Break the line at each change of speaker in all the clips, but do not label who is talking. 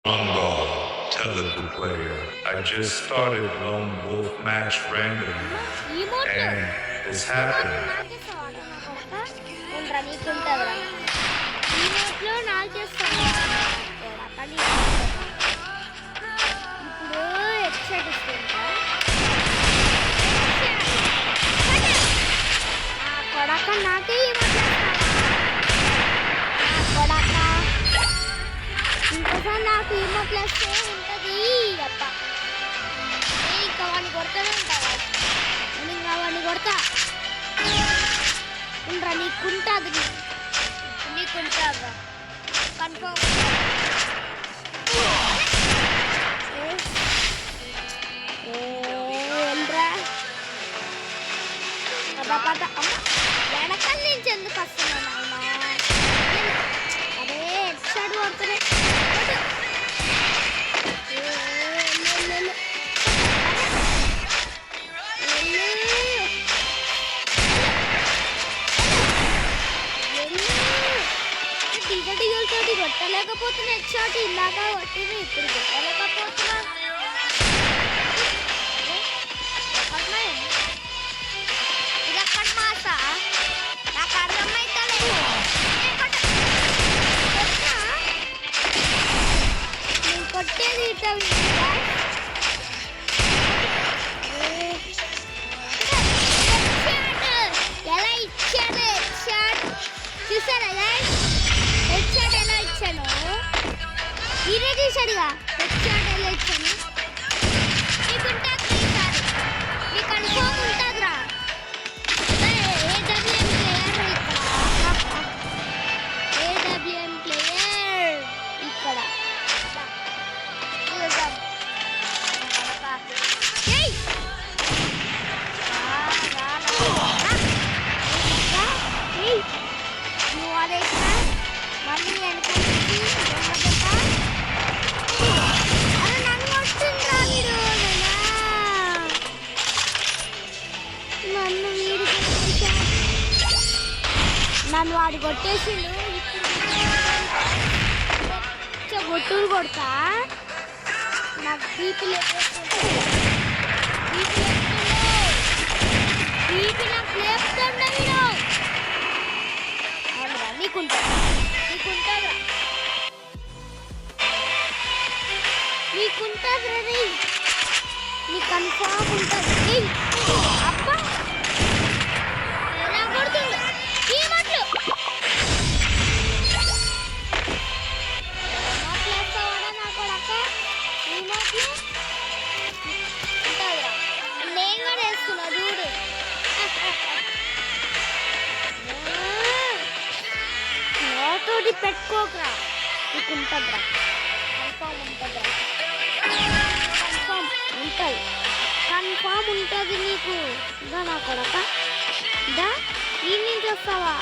Gumball, Telugu player. I just started Lone Wolf match randomly, and it's happening.
ఇంకోసారి నాకు ఈమోట్లు వస్తే ఉంటుంది అప్ప ఇంకా వాడిని కొడతానే ఉంటావా నేను ఇంకా వాడిని కొడతా ఉండరా నీకుంటుంది నీకుంటుందా కన్ఫర్మ్ ఏంట్రా పద పద అమ్మ వెనకాల నుంచి ఎందుకు వస్తున్నాను ఆయన అదే ఎట్సాడు కొడుతున్నాయి టీగటీగలతోటి కొట్టలేకపోతున్నా ఎక్స్ట్రాట్ ఇలాగా కొట్టింది ఇప్పుడు కొట్టలేకపోతున్నా ఇది అక్కడ మాట నాకు అర్థమైతలేదు నేను కొట్టేది ఎలా ఇచ్చాను హెడ్షాట్ చూసారా హెడ్షాట్ ఎలా ఇచ్చాను మీరే చూసాడుగా హెడ్షాట్ ఎలా ఇచ్చాను మీకు ఉంటుంది ఈసారి మీకు కన్ఫర్మ్ ఉంటుందిరా ఏడబ్ల్యూఎం ప్లేయర్ ఇక్కడ నువ్వు అదేసినా మళ్ళీ వెనక అరే నన్ను కొట్టిండ్రా వీడు నన్ను వీడు నన్ను వాడు కొట్టేసిండు ఇప్పుడు గొట్టులు కొడతా నాకు బీపీ నాకు లేపుతుండ వీడు అవునరా నీకుంటుందా నీకుంటుందిరా నీకు కన్ఫామ్ ఉంటుంది అబ్బా ఎలా కొడుతుండు ఈ మాటలు మాట్లాడతావాడా నా కొడక ఈ మాటలు ఉంటుందిరా నేను కూడా వేస్తున్నా చూడు నాతోటి పెట్టుకోకరా నీకు ఉంటుందిరా కన్ఫామ్ ఉంటుందిరా కన్ఫామ్ ఉంటుంది నీకు ఇదా నా కొడక ఇదా ఈ నుంచి వస్తావా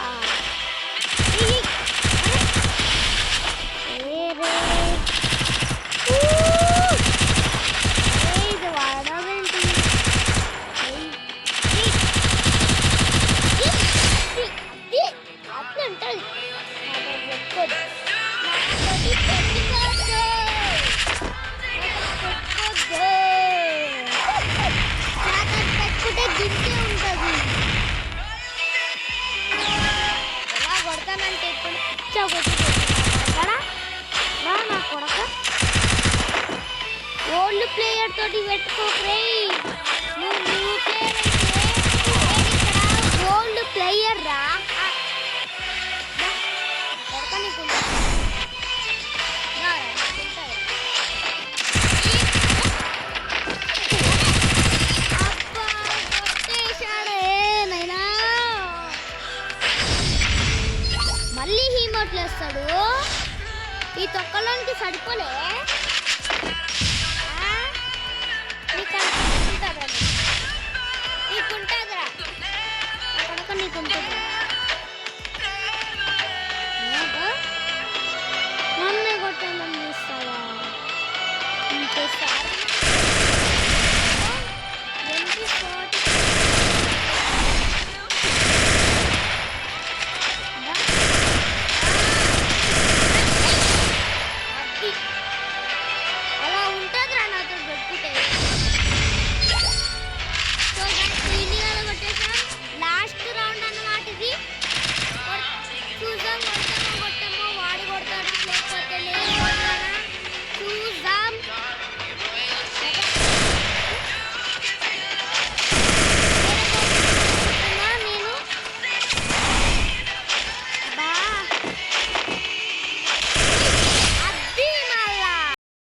ఇది వాడవేంటి అట్లా ఉంటుంది పెట్టుకోదు పెట్టుకుంటే గిట్టే ఉంటుంది ఎలా కొడతానంటే ఇప్పుడు పిచ్చా కొట్టుకుంటున్నా నా కొడక ఓల్డ్ ప్లేయర్ తోటి పెట్టుకోకరే నువ్వు న్యూ ప్లేయర్ అయితే ఇక్కడ ఓల్డ్ ప్లేయర్ రా కొడక నీకు మళ్ళీ హీమోట్లు వేస్తాడు ఈ తొక్కలోనికి సరిపోలే